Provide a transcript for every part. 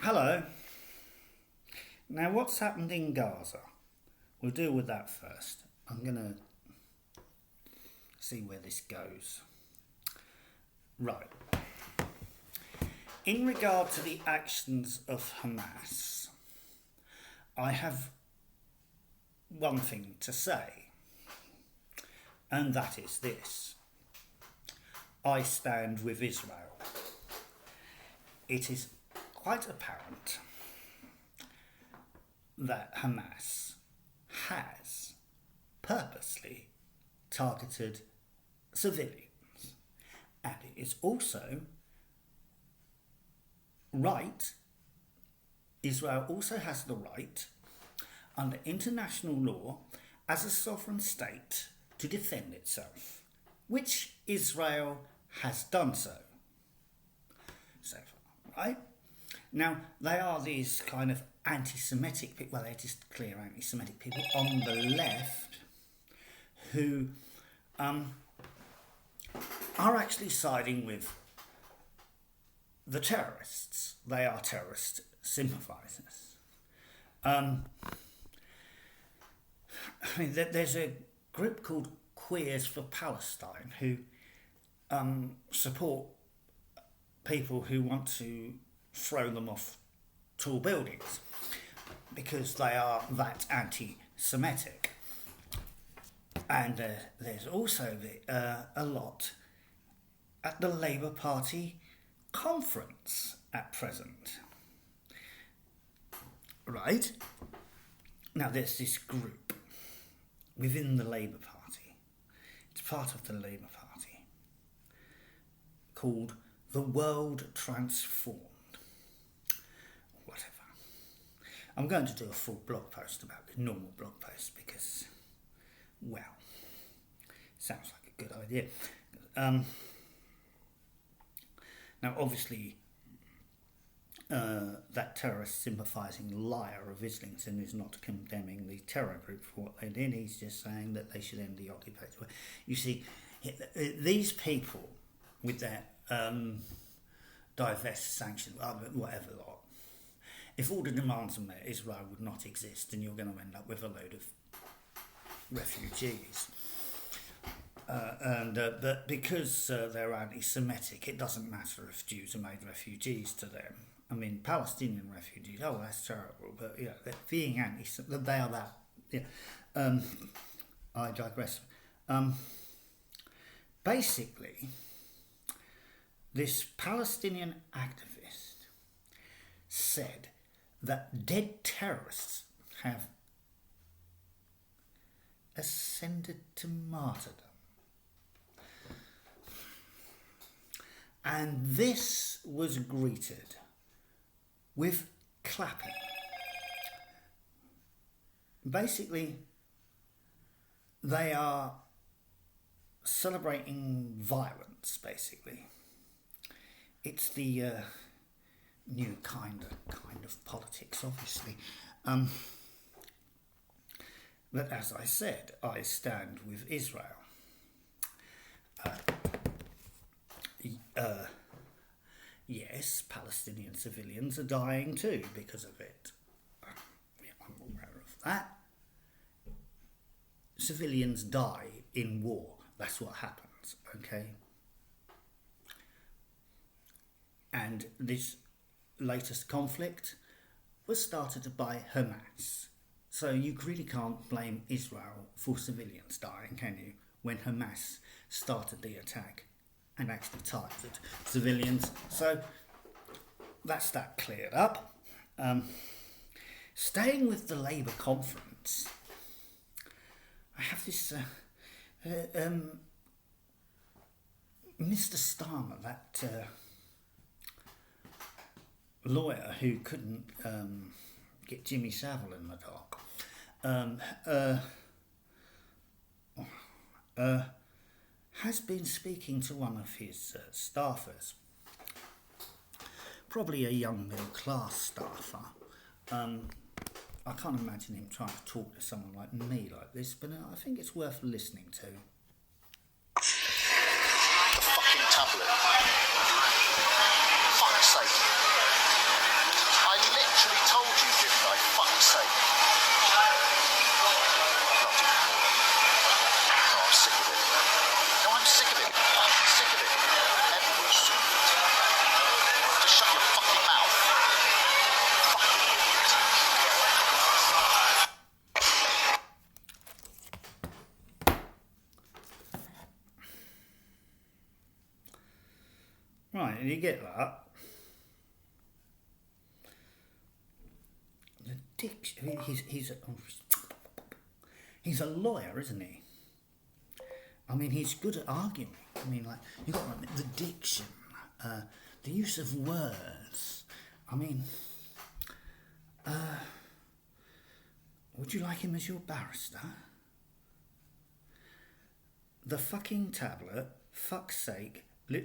Hello. Now, what's happened in Gaza? We'll deal with that first. I'm going to see where this goes. Right. In regard to the actions of Hamas, I have one thing to say, and that is this. I stand with Israel. It is quite apparent that Hamas has purposely targeted civilians, and it is also right. Israel also has the right, under international law, as a sovereign state, to defend itself, which Israel has done so far, right? Now, they are these kind of anti-Semitic people, well, they're just clear anti-Semitic people on the left who are actually siding with the terrorists. They are terrorist sympathisers. I mean, there's a group called Queers for Palestine who support people who want to throw them off tall buildings because they are that anti-Semitic. And there's also a lot at the Labour Party conference at present. Right? Now there's this group within the Labour Party. It's part of the Labour Party called The World Transformed. Whatever. I'm going to do a full blog post about the normal blog post because, well, sounds like a good idea. Now, obviously, that terrorist sympathising liar of Islington is not condemning the terror group for what they did. He's just saying that they should end the occupation. You see, these people with their divest sanction, whatever lot, if all the demands are met, Israel would not exist, and you're going to end up with a load of refugees. But because they're anti-Semitic, it doesn't matter if Jews are made refugees to them. I mean, Palestinian refugees, oh, that's terrible, but yeah, they're being anti-Semitic, they are that. Yeah. I digress. Basically, this Palestinian activist said that dead terrorists have ascended to martyrdom. And this was greeted with clapping. Basically, they are celebrating violence, basically. It's the new kind of politics, obviously. But as I said, I stand with Israel. Yes, Palestinian civilians are dying too because of it. I'm aware of that. Civilians die in war. That's what happens, okay? And this latest conflict was started by Hamas. So you really can't blame Israel for civilians dying, can you? When Hamas started the attack and actually targeted civilians. So that's that cleared up. Staying with the Labour conference, I have this Mr. Starmer, that lawyer who couldn't get Jimmy Savile in the dock, has been speaking to one of his staffers, probably a young middle class staffer. I can't imagine him trying to talk to someone like me like this, but I think it's worth listening to. The fucking tablet. Fuck's sake. I And you get that. The diction. He's a lawyer, isn't he? I mean, he's good at arguing. I mean, like, you got the diction, the use of words. I mean, would you like him as your barrister? The fucking tablet, fuck's sake, I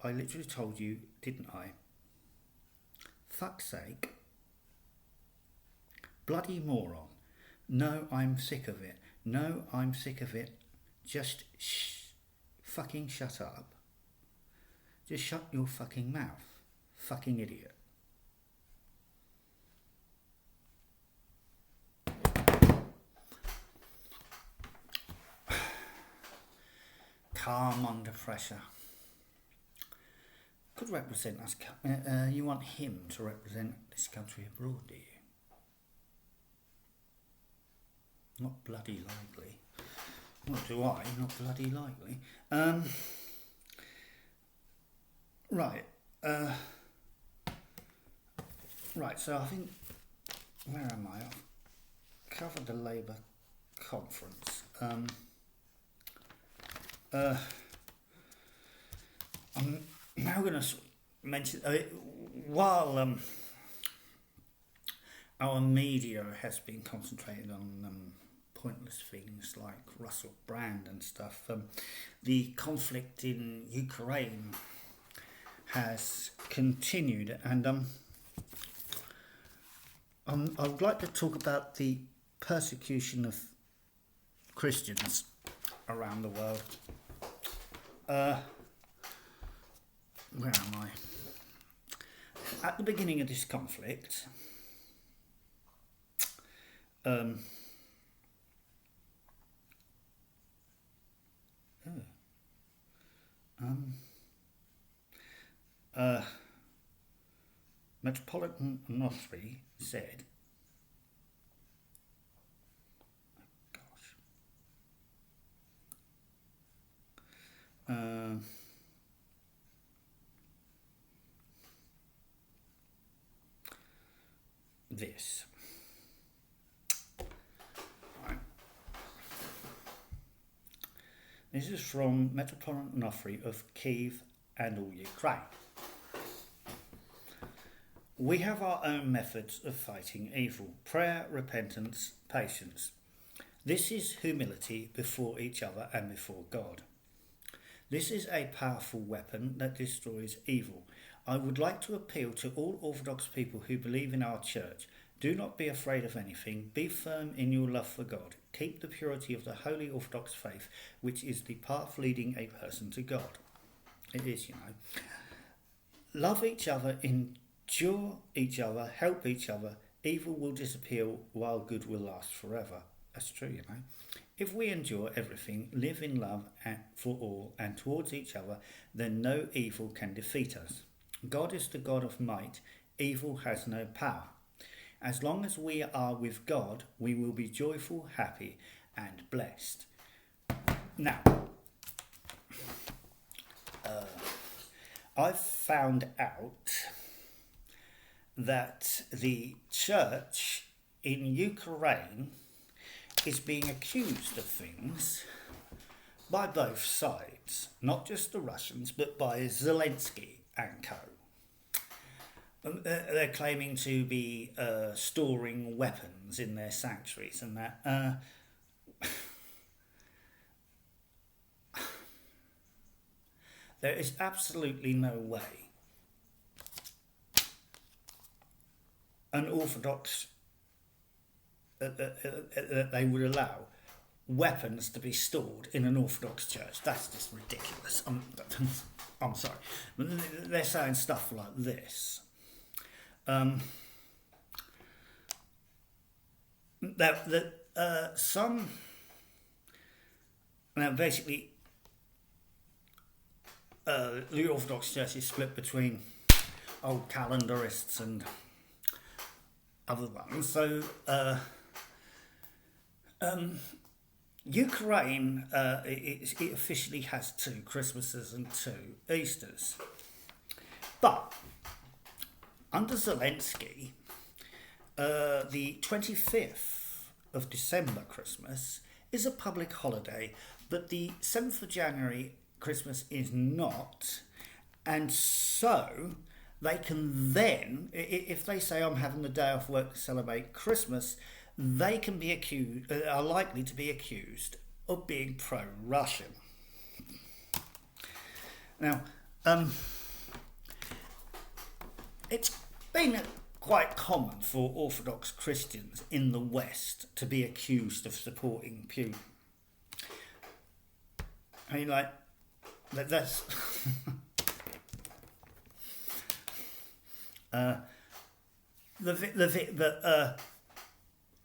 literally told you, didn't I? Fuck's sake. Bloody moron. No, I'm sick of it. No, I'm sick of it. Just fucking shut up. Just shut your fucking mouth. Fucking idiot. Calm under pressure. Could represent us. You want him to represent this country abroad, do you? Not bloody likely. What do I? Not bloody likely. Right. Right, so I think... Where am I? I've covered the Labour conference. I'm now going to mention... while our media has been concentrated on... pointless things like Russell Brand and stuff. The conflict in Ukraine has continued, and I would like to talk about the persecution of Christians around the world. Where am I? At the beginning of this conflict, Metropolitan Authority said, this. Right. This is from Metropolitan Authority of Kiev and all Ukraine. We have our own methods of fighting evil: prayer, repentance, patience. This is humility before each other and before God. This is a powerful weapon that destroys evil. I would like to appeal to all Orthodox people who believe in our church. Do not be afraid of anything. Be firm in your love for God. Keep the purity of the Holy Orthodox faith, which is the path leading a person to God. It is, you know. Love each other, endure each other, help each other. Evil will disappear while good will last forever. That's true, you know. If we endure everything, live in love for all and towards each other, then no evil can defeat us. God is the God of might. Evil has no power. As long as we are with God, we will be joyful, happy, and blessed. Now, I've found out that the church in Ukraine is being accused of things by both sides, not just the Russians, but by Zelensky and co. They're claiming to be storing weapons in their sanctuaries and that. There is absolutely no way an Orthodox that they would allow weapons to be stored in an Orthodox church. That's just ridiculous. I'm sorry. They're saying stuff like this. Basically, the Orthodox Church is split between old calendarists and other ones. So, Ukraine, it officially has 2 Christmases and 2 Easters. But under Zelensky, the 25th of December, Christmas, is a public holiday, but the 7th of January, Christmas, is not. And so they can then, if they say I'm having the day off work to celebrate Christmas, they can be accused, are likely to be accused of being pro-Russian. Now, it's been quite common for Orthodox Christians in the West to be accused of supporting Putin. I mean, like, that's...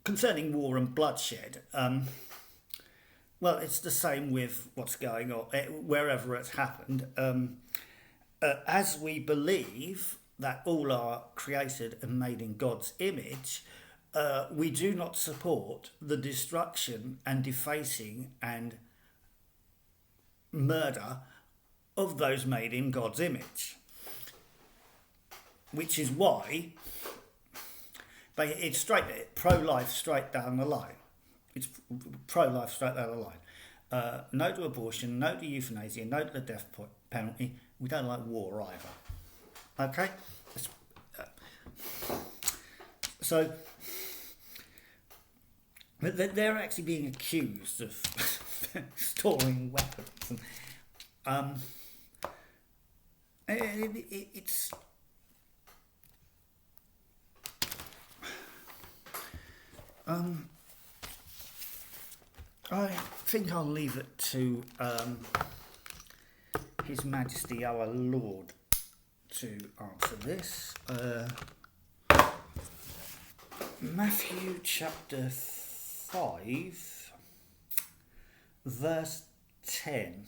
concerning war and bloodshed, well, it's the same with what's going on wherever it's happened. As we believe that all are created and made in God's image, we do not support the destruction and defacing and murder of those made in God's image. Which is why it's pro-life straight down the line. It's pro-life straight down the line. No to abortion, no to euthanasia, no to the death penalty. We don't like war either. Okay? So they're actually being accused of storing weapons. It's... I think I'll leave it to His Majesty our Lord to answer this. Matthew chapter 5, verse 10.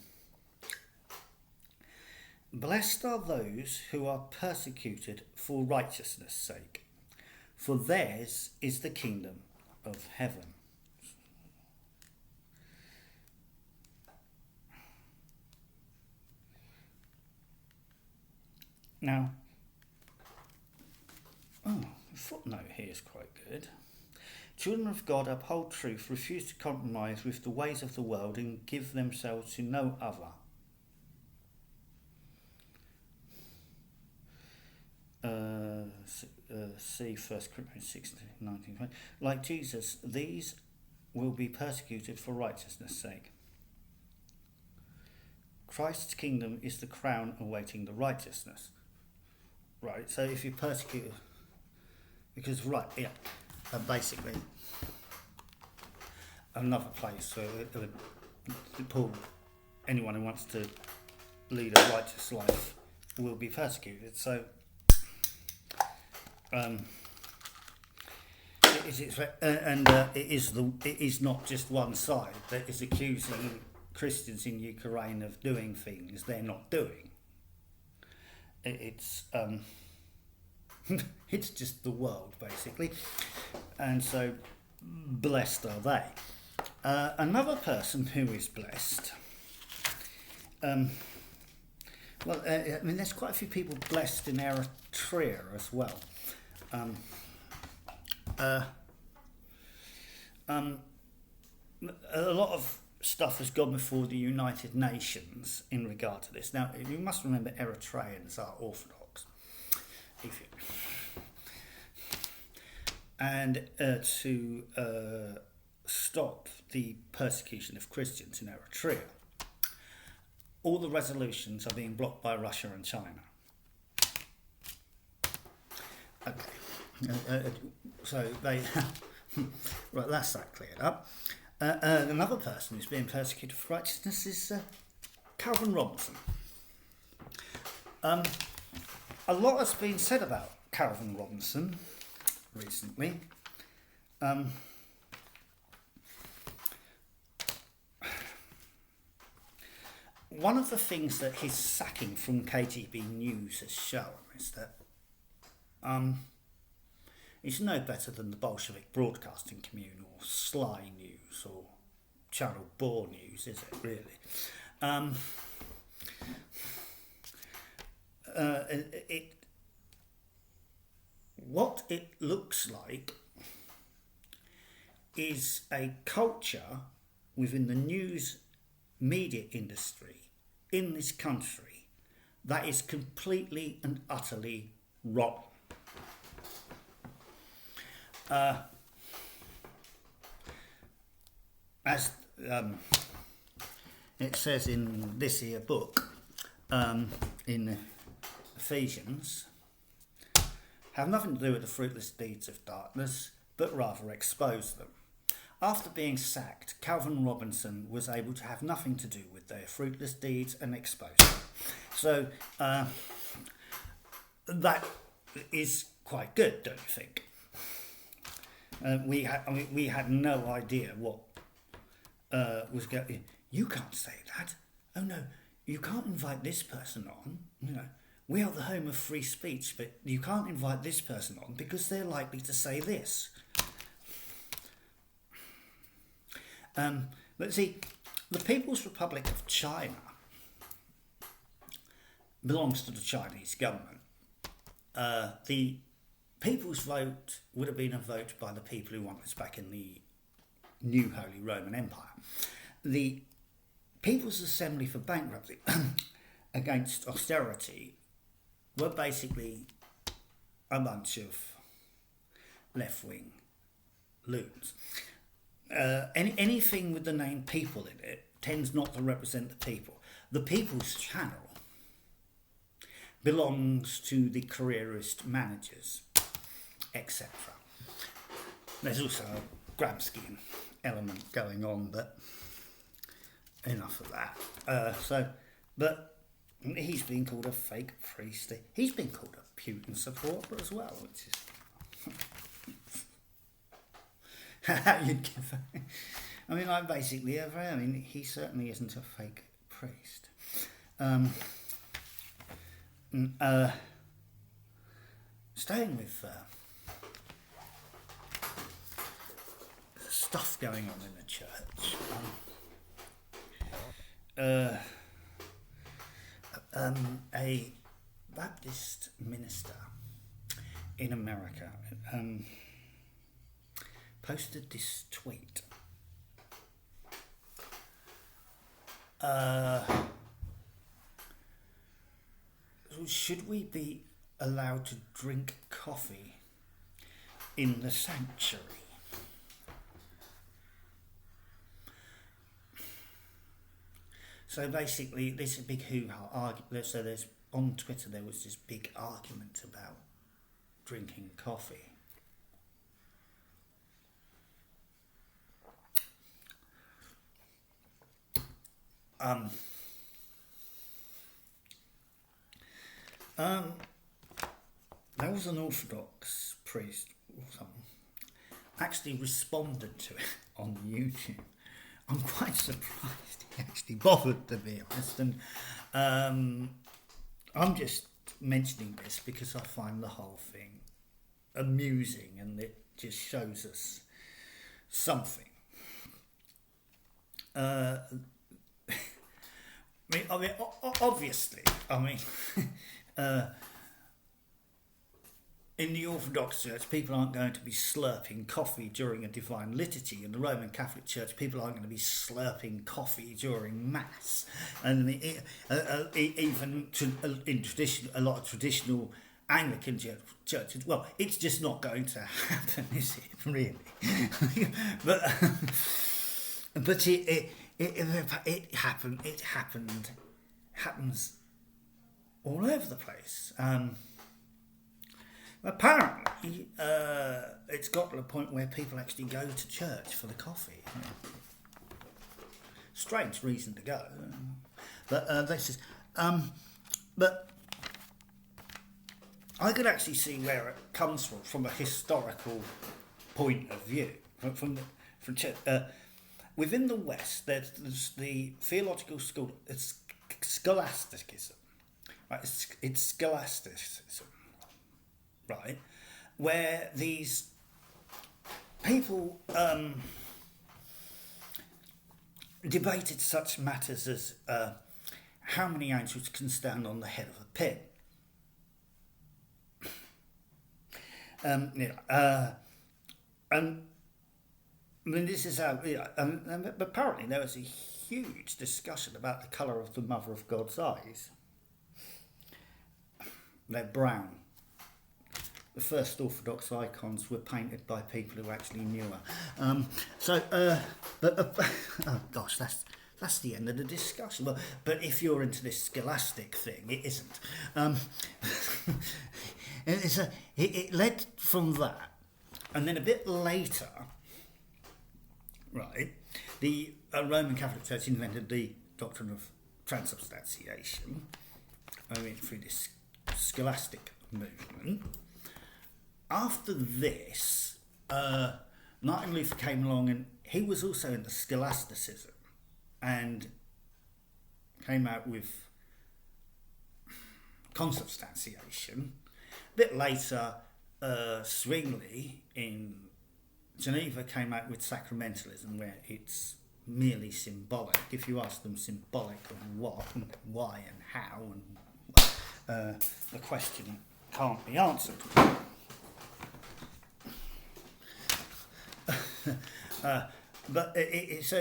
Blessed are those who are persecuted for righteousness' sake, for theirs is the kingdom of heaven. Now, the footnote here is quite good. Children of God uphold truth, refuse to compromise with the ways of the world, and give themselves to no other. See 1 Corinthians 16, 19, 20. Like Jesus, these will be persecuted for righteousness' sake. Christ's kingdom is the crown awaiting the righteousness. Right, so if you persecute, because basically another place where Paul, anyone who wants to lead a righteous life will be persecuted. So it is not just one side that is accusing Christians in Ukraine of doing things they're not doing. It's it's just the world basically, and so blessed are they. Another person who is blessed. I mean, there's quite a few people blessed in Eritrea as well. A lot of stuff has gone before the United Nations in regard to this. Now, you must remember Eritreans are Orthodox. And to stop the persecution of Christians in Eritrea, all the resolutions are being blocked by Russia and China. Okay. So they... right, that's that cleared up. Another person who's being persecuted for righteousness is Calvin Robinson. A lot has been said about Calvin Robinson recently. One of the things that his sacking from KGB News has shown is that it's no better than the Bolshevik Broadcasting Commune or Sly News or Channel Boar News, is it really? it what it looks like is a culture within the news media industry in this country that is completely and utterly wrong. As it says in this here book, in Ephesians, have nothing to do with the fruitless deeds of darkness, but rather expose them. After being sacked, Calvin Robinson was able to have nothing to do with their fruitless deeds and expose them. So that is quite good, don't you think? We had no idea what was going. You can't say that. Oh no, you can't invite this person on. You know, we are the home of free speech, but you can't invite this person on because they're likely to say this. But see, the People's Republic of China belongs to the Chinese government. The people's vote would have been a vote by the people who want us back in the new Holy Roman Empire. The People's Assembly for Bankruptcy against austerity were basically a bunch of left-wing loons. Anything with the name people in it tends not to represent the people. The People's Channel belongs to the careerist managers, etc. There's also a Grabskian element going on, but enough of that. But he's been called a fake priest. He's been called a Putin supporter as well, which is how you'd give. I mean, I'm basically he certainly isn't a fake priest. Staying with stuff going on in the church. A Baptist minister in America posted this tweet. Should we be allowed to drink coffee in the sanctuary? So basically, this is a big hoo-ha argument. So there's on Twitter there was this big argument about drinking coffee. There was an Orthodox priest or something actually responded to it on YouTube. I'm quite surprised he actually bothered, to be honest, and I'm just mentioning this because I find the whole thing amusing and it just shows us something. Obviously, in the Orthodox Church, people aren't going to be slurping coffee during a divine liturgy. In the Roman Catholic Church, people aren't going to be slurping coffee during Mass. And even in a lot of traditional Anglican churches, well, it's just not going to happen, is it, really? but it happens all over the place. Apparently, it's got to the point where people actually go to church for the coffee. Strange reason to go, but this is. But I could actually see where it comes from a historical point of view. From within the West, there's the theological school. It's scholasticism, right? It's scholasticism. Right, where these people debated such matters as how many angels can stand on the head of a pin. Yeah, and I mean, this is how. Yeah, but apparently there was a huge discussion about the colour of the Mother of God's eyes. They're brown. The first Orthodox icons were painted by people who actually knew her. Oh gosh, that's the end of the discussion. But if you're into this scholastic thing, it isn't. It led from that, and then a bit later, right, the Roman Catholic Church invented the doctrine of transubstantiation. I mean, through this scholastic movement. After this, Martin Luther came along, and he was also into scholasticism and came out with consubstantiation. A bit later, Zwingli in Geneva came out with sacramentalism, where it's merely symbolic. If you ask them symbolic of what and why and how, and the question can't be answered. But this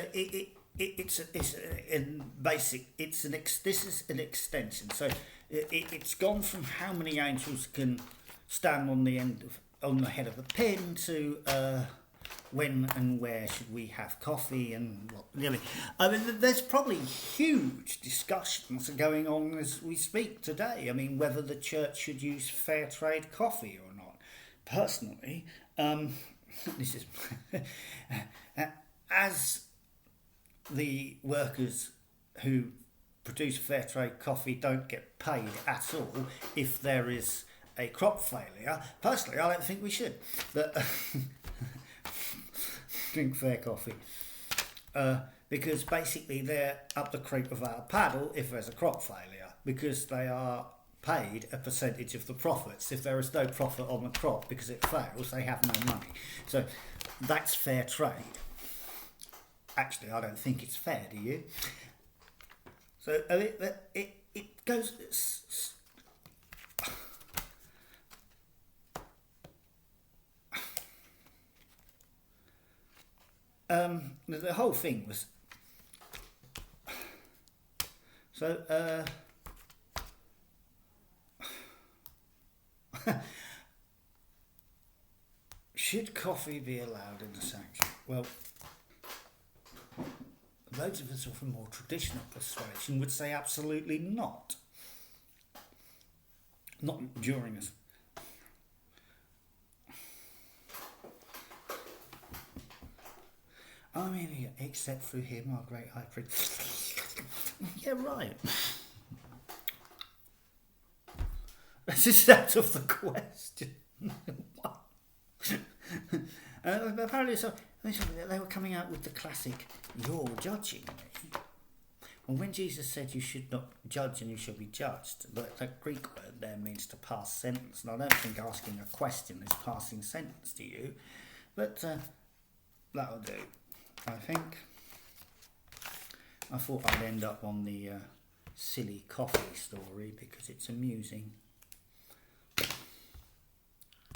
is an extension. So it's gone from how many angels can stand on the head of a pin to when and where should we have coffee and what really. I mean, there's probably huge discussions going on as we speak today. I mean, whether the church should use fair trade coffee or not. Personally, this is as the workers who produce fair trade coffee don't get paid at all if there is a crop failure. Personally, I don't think we should, but drink fair coffee, because basically they're up the creek of our paddle if there's a crop failure, because they are paid a percentage of the profits. If there is no profit on the crop because it fails, they have no money. So that's fair trade. Actually, I don't think it's fair, do you? So it goes. The whole thing was so. Should coffee be allowed in the sanctuary? Well, those of us of a more traditional persuasion would say absolutely not. Not during us. I mean, except through him, our great high priest. Yeah, right. This is out of the question. Apparently, so they were coming out with the classic, "You're judging me." Well, when Jesus said you should not judge and you shall be judged, the Greek word there means to pass sentence, and I don't think asking a question is passing sentence to you, but that'll do, I think. I thought I'd end up on the silly coffee story because it's amusing.